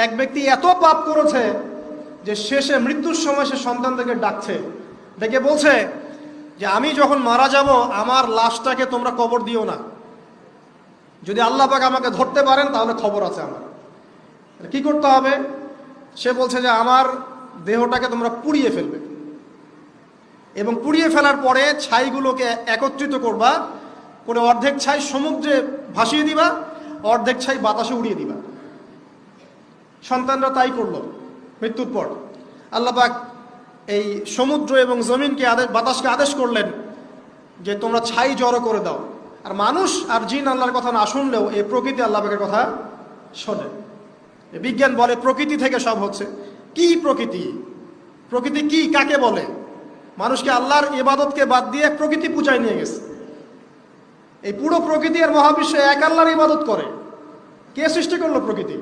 এক ব্যক্তি এত পাপ করেছে যে শেষে মৃত্যুর সময় সে সন্তানদেরকে ডাকছে, ডেকে বলছে যে আমি যখন মারা যাব আমার লাশটাকে তোমরা কবর দিও না, যদি আল্লাহ পাক আমাকে ধরতে পারেন তাহলে খবর আছে আমার। কি করতে হবে? সে বলছে যে আমার দেহটাকে তোমরা পুড়িয়ে ফেলবে এবং পুড়িয়ে ফেলার পরে ছাইগুলোকে একত্রিত করবা, করে অর্ধেক ছাই সমুদ্রে ভাসিয়ে দিবা, অর্ধেক ছাই বাতাসে উড়িয়ে দিবা। সন্তানরা তাই করলো। মৃত্যুর পর আল্লাহ পাক এই সমুদ্র এবং জমিনকে বাতাসকে আদেশ করলেন যে তোমরা ছাই জড়ো করে দাও। আর মানুষ আর জিন আল্লাহর কথা না শুনলেও এই প্রকৃতি আল্লাহ পাকের কথা শোনে। বিজ্ঞান বলে প্রকৃতি থেকে সব হচ্ছে। কি প্রকৃতি? প্রকৃতি কি, কাকে বলে? মানুষকে আল্লাহর ইবাদতকে বাদ দিয়ে প্রকৃতি পূজায় নিয়ে গেছে। এই পুরো প্রকৃতি আর মহাবিশ্ব এক আল্লাহর ইবাদত করে। কে সৃষ্টি করলো প্রকৃতি?